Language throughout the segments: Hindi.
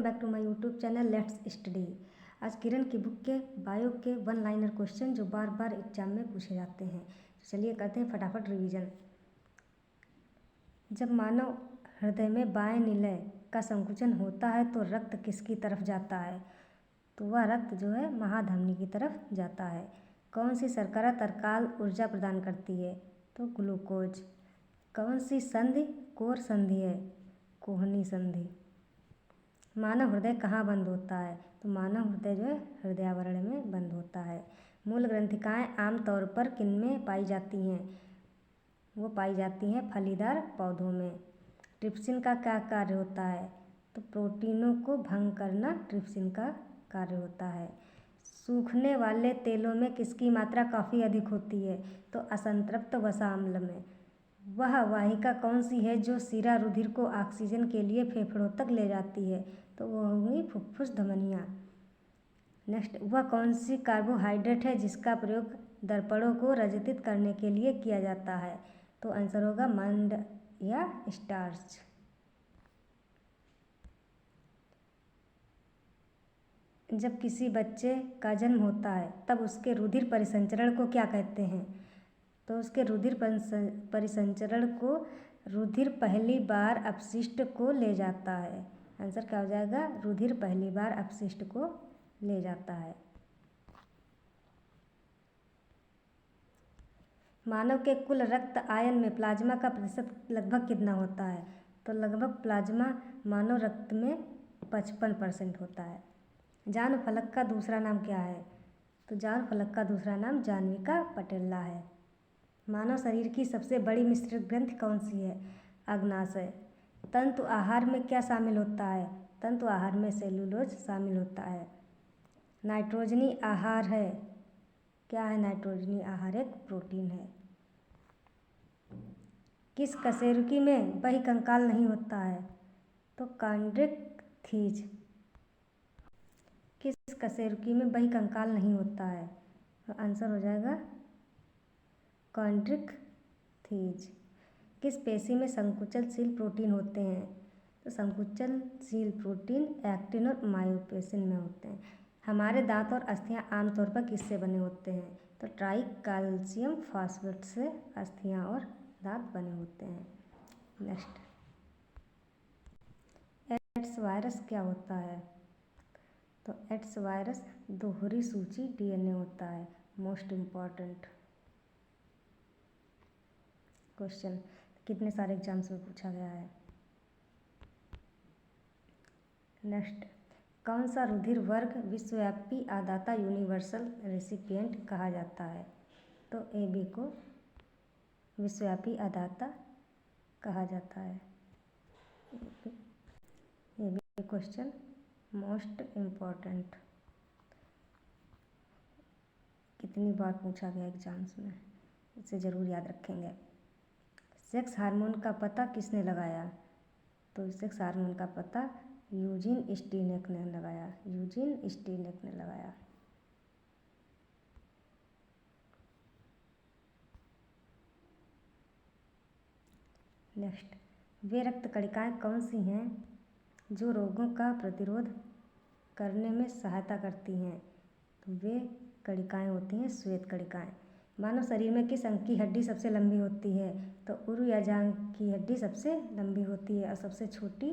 Back to my YouTube channel let's study. आज किरण की बुक के बायो के वन लाइनर क्वेश्चन जो बार बार एग्जाम में पूछे जाते हैं, तो चलिए करते हैं फटाफट रिवीजन। जब मानव हृदय में बाएं निलय का संकुचन होता है तो रक्त किसकी तरफ जाता है? तो वह रक्त जो है महाधमनी की तरफ जाता है। कौन सी शर्करा तत्काल ऊर्जा प्रदान करती है? तो ग्लूकोज। कौन सी संधि कोर संधि है? कोहनी संधि। मानव हृदय कहाँ बंद होता है? तो मानव हृदय जो है हृदयावरण में बंद होता है। मूल ग्रंथिकाएँ आमतौर पर किनमें पाई जाती हैं? वो पाई जाती हैं फलीदार पौधों में। ट्रिप्सिन का क्या कार्य होता है? तो प्रोटीनों को भंग करना ट्रिप्सिन का कार्य होता है। सूखने वाले तेलों में किसकी मात्रा काफ़ी अधिक होती है? तो असंतृप्त वसा अम्ल में। वह वाहिका कौन सी है जो शिरा रुधिर को ऑक्सीजन के लिए फेफड़ों तक ले जाती है? तो वह होगी फुफ्फुस धमनियाँ। नेक्स्ट, वह कौन सी कार्बोहाइड्रेट है जिसका प्रयोग दर्पणों को रजतित करने के लिए किया जाता है? तो आंसर होगा मंड या स्टार्च। जब किसी बच्चे का जन्म होता है तब उसके रुधिर परिसंचरण को क्या कहते हैं? तो उसके रुधिर परिसंचरण को रुधिर पहली बार अपशिष्ट को ले जाता है। आंसर क्या हो जाएगा? रुधिर पहली बार अपशिष्ट को ले जाता है। मानव के कुल रक्त आयन में प्लाज्मा का प्रतिशत लगभग कितना होता है? तो लगभग प्लाज्मा मानव रक्त में 55% होता है। जान फलक का दूसरा नाम क्या है? तो जान फलक का दूसरा नाम जाह्नवी पटेला है। मानव शरीर की सबसे बड़ी मिश्रित ग्रंथि कौन सी है? अग्नाशय। तंतु आहार में क्या शामिल होता है? तंतु आहार में सेलुलोज शामिल होता है। नाइट्रोजनी आहार है, क्या है नाइट्रोजनी आहार? एक प्रोटीन है। किस कशेरुकी में बहिकंकाल नहीं होता है? तो कॉन्ड्रिक्थिज। किस कशेरुकी में बहिकंकाल नहीं होता है? तो आंसर हो जाएगा कॉन्ड्रिक्थिज। किस पेशी में संकुचनशील प्रोटीन होते हैं? तो संकुचनशील प्रोटीन एक्टिन और मायोपेशिन में होते हैं। हमारे दांत और अस्थियां आमतौर पर किससे बने होते हैं? तो ट्राई कैल्शियम फॉस्फेट से अस्थियां और दांत बने होते हैं। नेक्स्ट, एड्स वायरस क्या होता है? तो एड्स वायरस दोहरी सूची डीएनए होता है। मोस्ट इम्पॉर्टेंट क्वेश्चन कितने सारे एग्जाम्स में पूछा गया है। नेक्स्ट, कौन सा रुधिर वर्ग विश्वव्यापी आदाता यूनिवर्सल रेसिपिएंट कहा जाता है? तो AB को विश्वव्यापी आदाता कहा जाता है। ये भी क्वेश्चन मोस्ट इम्पॉर्टेंट कितनी बार पूछा गया एग्जाम्स में, इसे ज़रूर याद रखेंगे। सेक्स हार्मोन का पता किसने लगाया? तो सेक्स हार्मोन का पता यूजीन स्टीनेक ने लगाया। यूजीन स्टीनेक ने लगाया। नेक्स्ट, वे रक्त कणिकाएँ कौन सी हैं जो रोगों का प्रतिरोध करने में सहायता करती हैं? तो वे कणिकाएँ होती हैं श्वेत कणिकाएँ। मानव शरीर में किस अंग की हड्डी सबसे लंबी होती है? तो उरु या जांघ की हड्डी सबसे लंबी होती है और सबसे छोटी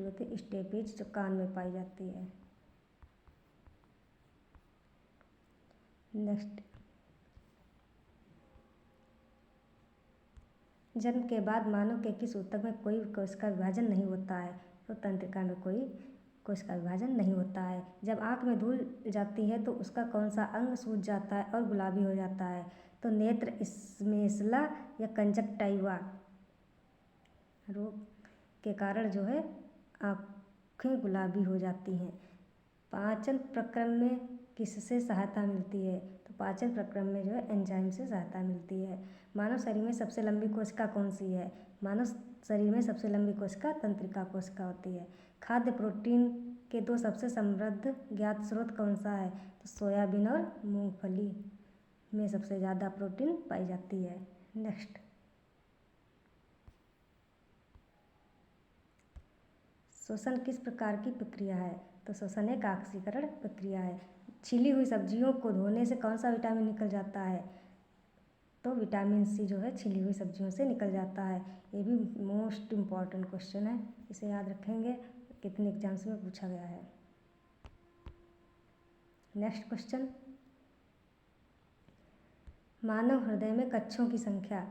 होती है स्टेपेज, जो कान में पाई जाती है। नेक्स्ट, जन्म के बाद मानव के किस ऊतक में कोई कोशिका विभाजन नहीं होता है? तो तंत्रिका में कोई कोशिका विभाजन नहीं होता है। जब आँख में धूल जाती है तो उसका कौन सा अंग सूज जाता है और गुलाबी हो जाता है? तो नेत्र श्लेष्मा या कंजक्टाइवा रोग के कारण जो है आँखें गुलाबी हो जाती हैं। पाचन प्रक्रम में किससे सहायता मिलती है? तो पाचन प्रक्रम में जो है एंजाइम से सहायता मिलती है। मानव शरीर में सबसे लंबी कोशिका कौन सी है? मानव शरीर में सबसे लंबी कोशिका तंत्रिका कोशिका होती है। खाद्य प्रोटीन के दो सबसे समृद्ध ज्ञात स्रोत कौन सा है? तो सोयाबीन और मूंगफली में सबसे ज़्यादा प्रोटीन पाई जाती है। नेक्स्ट, श्वसन किस प्रकार की प्रक्रिया है? तो श्वसन एक ऑक्सीकरण प्रक्रिया है। छिली हुई सब्जियों को धोने से कौन सा विटामिन निकल जाता है? तो विटामिन सी जो है छिली हुई सब्जियों से निकल जाता है। ये भी मोस्ट इम्पॉर्टेंट क्वेश्चन है, इसे याद रखेंगे, कितने एग्जाम्स में पूछा गया है। नेक्स्ट क्वेश्चन, मानव हृदय में कक्षों की संख्या।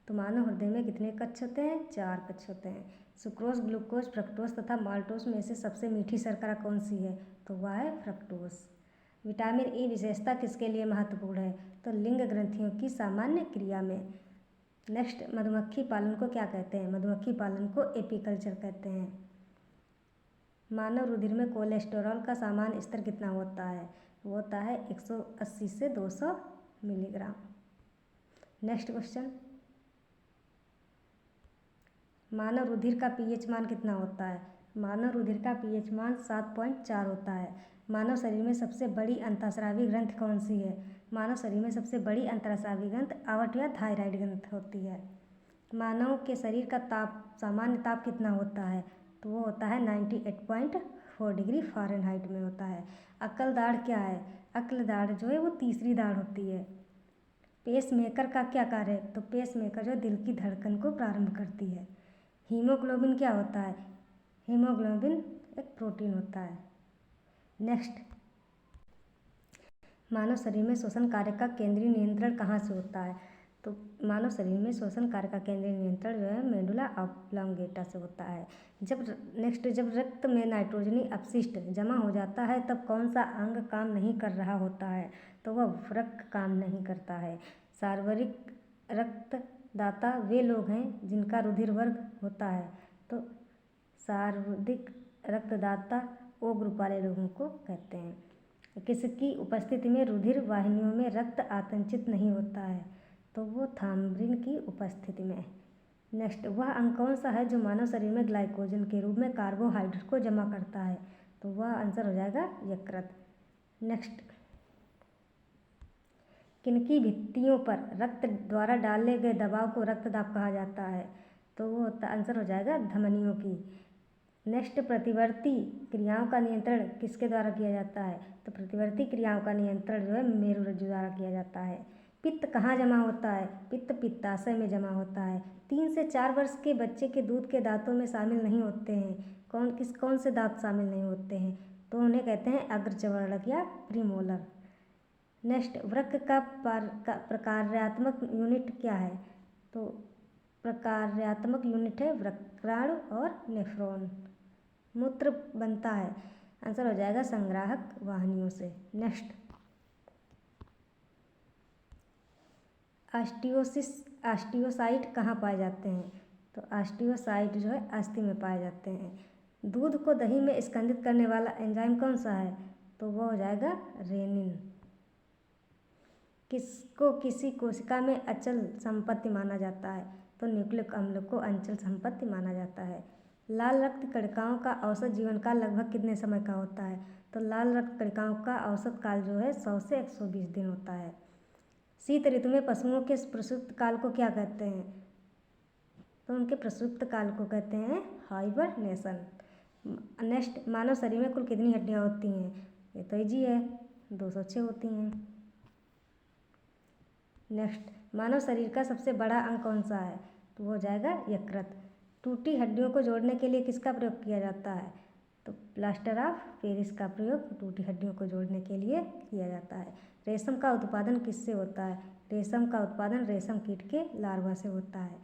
तो मानव हृदय में कितने कक्ष होते हैं? 4 कक्ष होते हैं। सुक्रोज, ग्लूकोज, फ्रक्टोज तथा माल्टोज में से सबसे मीठी शर्करा कौन सी है? तो वह है फ्रक्टोज। विटामिन ई विशेषता किसके लिए महत्वपूर्ण है? तो लिंग ग्रंथियों की सामान्य क्रिया में। नेक्स्ट, मधुमक्खी पालन को क्या कहते हैं? मधुमक्खी पालन को एपीकल्चर कहते हैं। मानव रुधिर में कोलेस्टेरॉल का सामान्य स्तर कितना होता है? वो होता है 180 से 200 मिलीग्राम। नेक्स्ट क्वेश्चन, मानव रुधिर का पीएच मान कितना होता है? मानव रुधिर का पीएच मान 7.4 होता है। मानव शरीर में सबसे बड़ी अंतःस्रावी ग्रंथि कौन सी है? मानव शरीर में सबसे बड़ी अंतःस्रावी ग्रंथि आवर्त या थायराइड ग्रंथि होती है। मानव के शरीर का सामान्य ताप कितना होता है? तो वो होता है 98.4 डिग्री फ़ारेनहाइट में होता है। अक्ल दाढ़ क्या है? अक्ल दाढ़ जो है वो तीसरी दाढ़ होती है। पेस मेकर का क्या कार्य है? तो पेस मेकर जो दिल की धड़कन को प्रारंभ करती है। हीमोग्लोबिन क्या होता है? हीमोग्लोबिन एक प्रोटीन होता है। नेक्स्ट, मानव शरीर में श्वसन कार्य का केंद्रीय नियंत्रण कहाँ से होता है? तो मानव शरीर में श्वसन कार्य का केंद्रीय नियंत्रण जो है मेडुला ऑब्लोंगेटा से होता है। जब रक्त में नाइट्रोजनी अपशिष्ट जमा हो जाता है तब कौन सा अंग काम नहीं कर रहा होता है? तो वह वृक्क काम नहीं करता है। सार्वरिक रक्तदाता वे लोग हैं जिनका रुधिर वर्ग होता है। तो सर्वाधिक रक्तदाता ओ ग्रुप वाले लोगों को कहते हैं। किसकी उपस्थिति में रुधिर वाहिनियों में रक्त आसंचित नहीं होता है? तो वो थाम्बरिन की उपस्थिति में। नेक्स्ट, वह अंग कौन सा है जो मानव शरीर में ग्लाइकोजन के रूप में कार्बोहाइड्रेट को जमा करता है? तो वह आंसर हो जाएगा यकृत। नेक्स्ट, किनकी भित्तियों पर रक्त द्वारा डाले गए दबाव को रक्तदाब कहा जाता है? तो वो आंसर हो जाएगा धमनियों की। नेक्स्ट, प्रतिवर्ती क्रियाओं का नियंत्रण किसके द्वारा किया जाता है? तो प्रतिवर्ती क्रियाओं का नियंत्रण जो है मेरुरज्जु द्वारा किया जाता है। पित्त कहाँ जमा होता है? पित्त पित्ताशय में जमा होता है। 3 से 4 वर्ष के बच्चे के दूध के दांतों में शामिल नहीं होते हैं। कौन से दांत शामिल नहीं होते हैं? तो उन्हें कहते हैं अग्रचर्वणक या प्रीमोलर। नेक्स्ट, वृक्क का प्रकार्यात्मक यूनिट क्या है? तो प्रकार्यात्मक यूनिट है वृक्काणु और नेफ्रॉन। मूत्र बनता है, आंसर हो जाएगा संग्राहक वाहिनियों से। नेक्स्ट, ऑस्टियोसाइट कहाँ पाए जाते हैं? तो ऑस्टियोसाइट जो है अस्थि में पाए जाते हैं। दूध को दही में स्कंदित करने वाला एंजाइम कौन सा है? तो वो हो जाएगा रेनिन। किसको किसी कोशिका में अचल संपत्ति माना जाता है? तो न्यूक्लिक अम्ल को अचल संपत्ति माना जाता है। लाल रक्त कणिकाओं का औसत जीवन काल लगभग कितने समय का होता है? तो लाल रक्त कणिकाओं का औसत काल जो है 100 से 120 दिन होता है। शीत ऋतु में पशुओं के प्रसुप्त काल को क्या कहते हैं? तो उनके प्रसुप्त काल को कहते हैं हाइबरनेशन। नेक्स्ट, मानव शरीर में कुल कितनी हड्डियाँ होती हैं? ये तो इजी है, 206 होती हैं। नेक्स्ट, मानव शरीर का सबसे बड़ा अंग कौन सा है? तो वो हो जाएगा यकृत। टूटी हड्डियों को जोड़ने के लिए किसका प्रयोग किया जाता है? तो प्लास्टर ऑफ पेरिस का प्रयोग टूटी हड्डियों को जोड़ने के लिए किया जाता है। रेशम का उत्पादन किससे होता है? रेशम का उत्पादन रेशम कीट के लार्वा से होता है।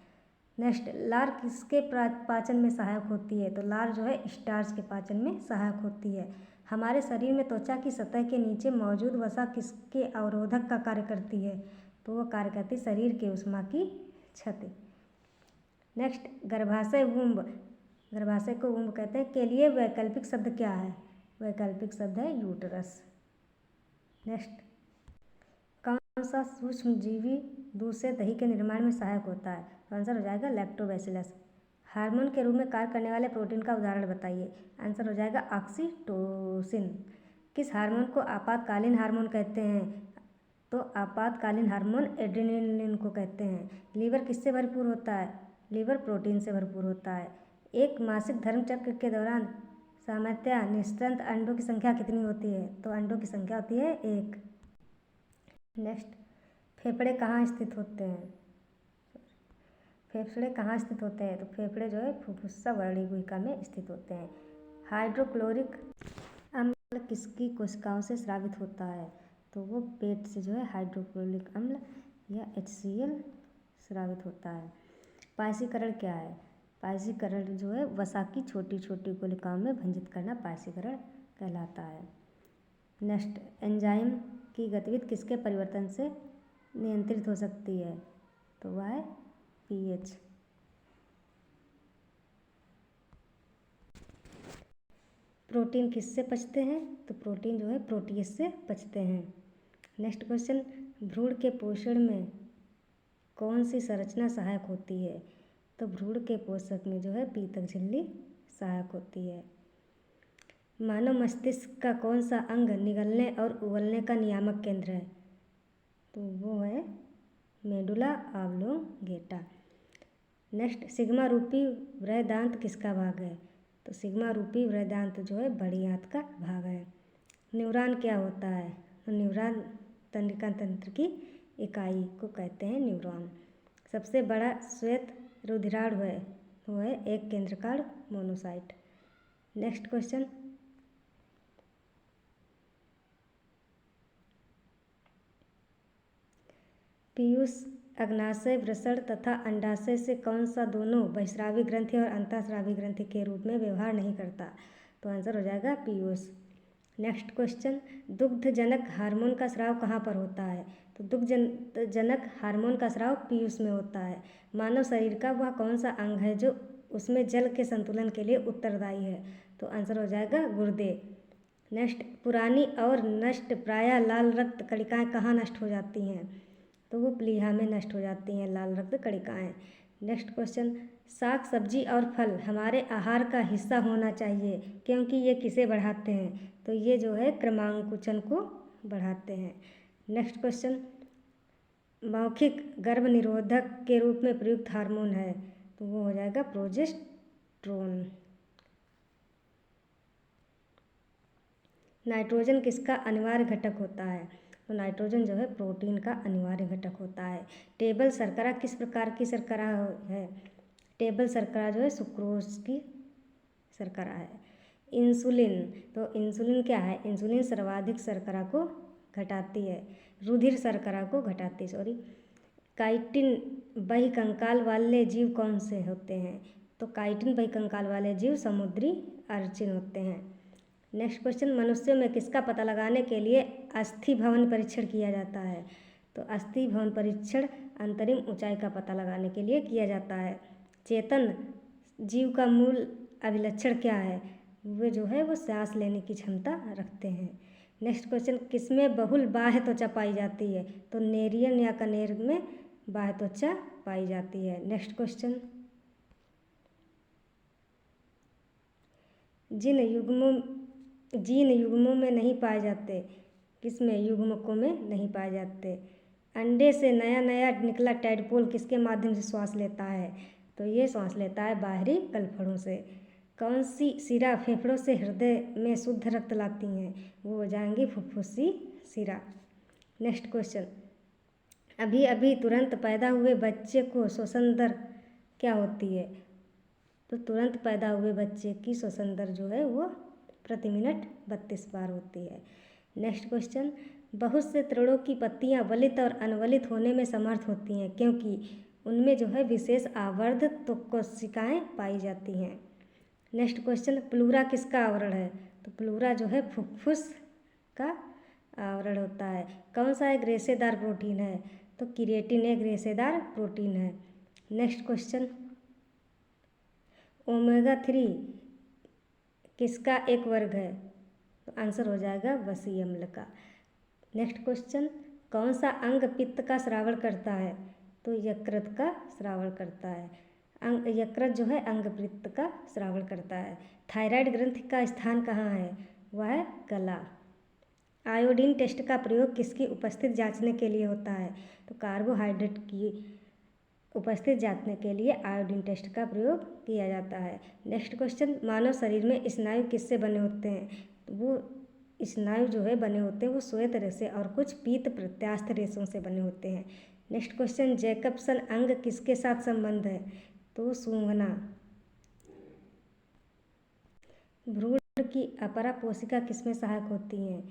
नेक्स्ट, लार किसके पाचन में सहायक होती है? तो लार जो है स्टार्च के पाचन में सहायक होती है। हमारे शरीर में त्वचा की सतह के नीचे मौजूद वसा किसके अवरोधक का कार्य करती है? तो वो कार्य करती है शरीर के ऊष्मा की क्षति। नेक्स्ट, गर्भाशय वुम्ब, गर्भाशय को वुम्ब कहते हैं, के लिए वैकल्पिक शब्द क्या है? वैकल्पिक शब्द है यूटरस। नेक्स्ट, कौन सा सूक्ष्म जीवी दूध से दही के निर्माण में सहायक होता है? तो आंसर हो जाएगा लैक्टोबैसिलस। हार्मोन के रूप में कार्य करने वाले प्रोटीन का उदाहरण बताइए। आंसर हो जाएगा ऑक्सीटोसिन। किस हार्मोन को आपातकालीन हार्मोन कहते हैं? तो आपातकालीन हार्मोन एड्रेनलिन को कहते हैं। लीवर किससे भरपूर होता है? लीवर प्रोटीन से भरपूर होता है। एक मासिक धर्म चक्र के दौरान सामान्यतया निस्तंत अंडों की संख्या कितनी होती है? तो अंडों की संख्या होती है 1। नेक्स्ट, फेफड़े कहाँ स्थित होते हैं? फेफड़े कहाँ स्थित होते हैं? तो फेफड़े जो है फुफ्फुसा वर्णी गुहिका में स्थित होते हैं। हाइड्रोक्लोरिक अम्ल किसकी कोशिकाओं से स्रावित होता है? तो वो पेट से जो है हाइड्रोक्लोरिक अम्ल या HCl स्रावित होता है। पायसीकरण क्या है? पायसीकरण जो है वसा की छोटी छोटी गुलिकाओं में भंजित करना पायसीकरण कहलाता है। नेक्स्ट, एंजाइम की गतिविधि किसके परिवर्तन से नियंत्रित हो सकती है? तो वह है pH। प्रोटीन किससे पचते हैं? तो प्रोटीन जो है प्रोटीज से पचते हैं। नेक्स्ट क्वेश्चन, भ्रूण के पोषण में कौन सी संरचना सहायक होती है? तो भ्रूण के पोषक में जो है पीतक झिल्ली सहायक होती है। मानव मस्तिष्क का कौन सा अंग निगलने और उगलने का नियामक केंद्र है? तो वो है मेडुला ऑब्लोंगेटा। नेक्स्ट, सिग्मा रूपी वृहदांत किसका भाग है? तो सिग्मा रूपी वृहदांत जो है बड़ी आंत का भाग है। न्यूरॉन क्या होता है? तो न्यूरॉन तंत्रिका तंत्र की इकाई को कहते हैं न्यूरॉन। सबसे बड़ा श्वेत रुधिराणु है वो है एक केंद्रकाण मोनोसाइट। नेक्स्ट क्वेश्चन, पीयूष अग्नाशय, वृषण तथा अंडाशय से कौन सा दोनों बहिस्रावी ग्रंथि और अंतःस्रावी ग्रंथि के रूप में व्यवहार नहीं करता? तो आंसर हो जाएगा पीयूष। नेक्स्ट क्वेश्चन, दुग्धजनक हार्मोन का स्राव कहाँ पर होता है? तो दुग्धजनक हार्मोन का स्राव पीयूष में होता है। मानव शरीर का वह कौन सा अंग है जो उसमें जल के संतुलन के लिए उत्तरदायी है? तो आंसर हो जाएगा गुर्दे। नेक्स्ट, पुरानी और नष्ट प्रायः लाल रक्त कणिकाएँ कहाँ नष्ट हो जाती हैं? तो वो प्लीहा में नष्ट हो जाती हैं लाल रक्त कणिकाएँ। नेक्स्ट क्वेश्चन, साग सब्जी और फल हमारे आहार का हिस्सा होना चाहिए क्योंकि ये किसे बढ़ाते हैं? तो ये जो है क्रमांकुचन को बढ़ाते हैं। नेक्स्ट क्वेश्चन, मौखिक गर्भ निरोधक के रूप में प्रयुक्त हार्मोन है? तो वो हो जाएगा प्रोजेस्टेरोन। नाइट्रोजन किसका अनिवार्य घटक होता है? तो नाइट्रोजन जो है प्रोटीन का अनिवार्य घटक होता है। टेबल शर्करा किस प्रकार की शर्करा है? टेबल शर्करा जो है सुक्रोज की शर्करा है। इंसुलिन, तो इंसुलिन क्या है? इंसुलिन सर्वाधिक शर्करा को घटाती है, रुधिर शर्करा को घटाती है, सॉरी। काइटिन बहिकंकाल वाले जीव कौन से होते हैं? तो काइटिन बहिकंकाल वाले जीव समुद्री अर्चिन होते हैं। नेक्स्ट क्वेश्चन, मनुष्यों में किसका पता लगाने के लिए अस्थि भवन परीक्षण किया जाता है? तो अस्थि भवन परीक्षण अंतरिम ऊंचाई का पता लगाने के लिए किया जाता है। चेतन जीव का मूल अभिलक्षण क्या है? वे जो है वो सांस लेने की क्षमता रखते हैं। नेक्स्ट क्वेश्चन, किसमें बहुल बाह्य त्वचा पाई जाती है? तो नेरियन या कनेर में बाह्य त्वचा पाई जाती है। नेक्स्ट क्वेश्चन, जीन युग्मों में नहीं पाए जाते, किसमें? युग्मकों में नहीं पाए जाते। अंडे से नया नया निकला टैडपोल किसके माध्यम से श्वास लेता है? तो ये श्वास लेता है बाहरी कलफड़ों से। कौन सी शिरा फेफड़ों से हृदय में शुद्ध रक्त लाती हैं? वो हो जाएंगी फुफ्फुसी शिरा। नेक्स्ट क्वेश्चन, अभी अभी तुरंत पैदा हुए बच्चे को श्वसन दर क्या होती है? तो तुरंत पैदा हुए बच्चे की श्वसन दर जो है वो प्रति मिनट 32 बार होती है। नेक्स्ट क्वेश्चन, बहुत से तृणों की पत्तियां वलित और अनवलित होने में समर्थ होती हैं क्योंकि उनमें जो है विशेष आवर्ध त्वक कोशिकाएँ पाई जाती हैं। नेक्स्ट क्वेश्चन, प्लूरा किसका आवरण है? तो प्लूरा जो है फुफ्फुस का आवरण होता है। कौन सा एक रेशेदार प्रोटीन है? तो किरेटिन एक रेशेदार प्रोटीन है। नेक्स्ट क्वेश्चन, ओमेगा 3 किसका एक वर्ग है? तो आंसर हो जाएगा वसी अम्ल का। नेक्स्ट क्वेश्चन, कौन सा अंग पित्त का श्रावण करता है? तो यकृत का श्रावण करता है। यकृत जो है अंग पित्त का श्रावण करता है। थायराइड ग्रंथि का स्थान कहाँ है? वह है गला। आयोडीन टेस्ट का प्रयोग किसकी उपस्थिति जांचने के लिए होता है? तो कार्बोहाइड्रेट की उपस्थित जांचने के लिए आयोडीन टेस्ट का प्रयोग किया जाता है। नेक्स्ट क्वेश्चन, मानव शरीर में स्नायु किससे बने होते हैं? तो वो स्नायु जो है बने होते हैं वो श्वेत रेशे और कुछ पीत प्रत्यास्थ रेशों से बने होते हैं। नेक्स्ट क्वेश्चन, जैकबसन अंग किसके साथ संबंध है? तो सूंघना। भ्रूण की अपरा कोशिका किसमें सहायक होती हैं?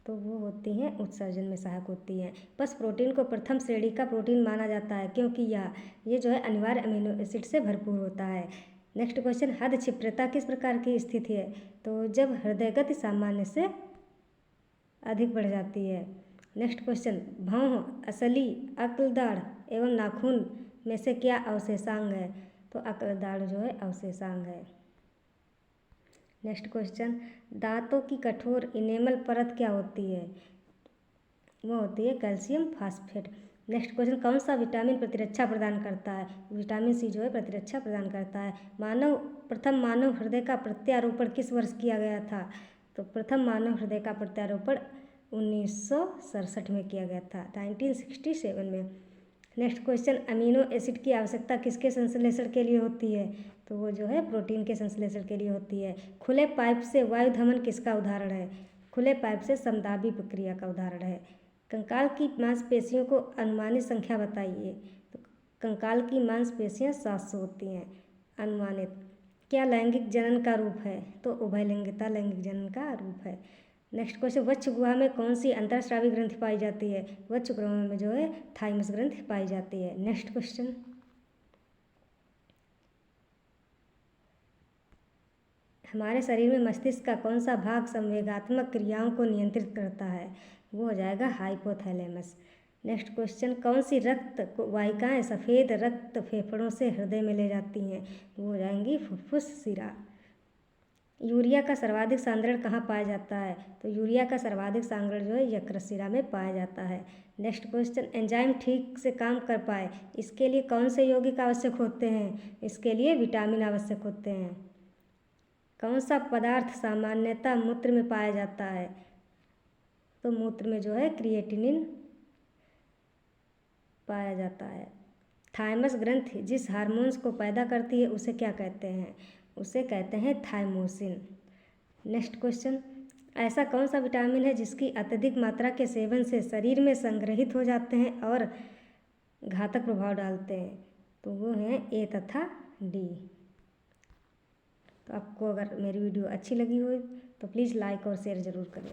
तो वो होती हैं उत्सर्जन में सहायक होती हैं। पस प्रोटीन को प्रथम श्रेणी का प्रोटीन माना जाता है क्योंकि ये जो है अनिवार्य अमीनो एसिड से भरपूर होता है। नेक्स्ट क्वेश्चन, हद क्षिप्रता किस प्रकार की स्थिति है? तो जब हृदय गति सामान्य से अधिक बढ़ जाती है। नेक्स्ट क्वेश्चन, भौं, असली, अक्लदाढ़ एवं नाखून में से क्या अवशेषांग है? तो अक्लदाढ़ जो है अवशेषांग है। नेक्स्ट क्वेश्चन, दांतों की कठोर इनेमल परत क्या होती है? वो होती है कैल्शियम फास्फेट। नेक्स्ट क्वेश्चन, कौन सा विटामिन प्रतिरक्षा प्रदान करता है? विटामिन सी जो है प्रतिरक्षा प्रदान करता है। प्रथम मानव हृदय का प्रत्यारोपण किस वर्ष किया गया था? तो प्रथम मानव हृदय का प्रत्यारोपण 1967 में किया गया था, 1967 में। नेक्स्ट क्वेश्चन, अमीनो एसिड की आवश्यकता किसके संश्लेषण के लिए होती है? तो वो जो है प्रोटीन के संश्लेषण के लिए होती है। खुले पाइप से वायु धमन किसका उदाहरण है? खुले पाइप से समदाबी प्रक्रिया का उदाहरण है। कंकाल की मांसपेशियों को अनुमानित संख्या बताइए। तो कंकाल की मांसपेशियां 700 होती हैं अनुमानित। क्या लैंगिक जनन का रूप है? तो उभयलिंगिता लैंगिक जनन का रूप है। नेक्स्ट क्वेश्चन, वक्ष गुहा में कौन सी अंतःस्रावी ग्रंथि पाई जाती है? वक्ष गुहा में जो है थाइमस ग्रंथि पाई जाती है। नेक्स्ट क्वेश्चन, हमारे शरीर में मस्तिष्क का कौन सा भाग संवेगात्मक क्रियाओं को नियंत्रित करता है? वो हो जाएगा हाइपोथैलेमस। नेक्स्ट क्वेश्चन, कौन सी रक्त वाहिकाएं सफ़ेद रक्त फेफड़ों से हृदय में ले जाती हैं? वो हो जाएंगी फुफ्फुस शिरा। यूरिया का सर्वाधिक सांद्रण कहाँ पाया जाता है? तो यूरिया का सर्वाधिक सांद्रण जो है यकृत शिरा में पाया जाता है। नेक्स्ट क्वेश्चन, एंजाइम ठीक से काम कर पाए इसके लिए कौन से यौगिक आवश्यक होते हैं? इसके लिए विटामिन आवश्यक होते हैं। कौन सा पदार्थ सामान्यतः मूत्र में पाया जाता है? तो मूत्र में जो है क्रिएटिनिन पाया जाता है। थाइमस ग्रंथि जिस हार्मोन्स को पैदा करती है उसे क्या कहते हैं? उसे कहते हैं थाइमोसिन। नेक्स्ट क्वेश्चन, ऐसा कौन सा विटामिन है जिसकी अत्यधिक मात्रा के सेवन से शरीर में संग्रहित हो जाते हैं और घातक प्रभाव डालते हैं? तो वो हैं ए तथा डी। तो आपको अगर मेरी वीडियो अच्छी लगी हो तो प्लीज़ लाइक और शेयर ज़रूर करें।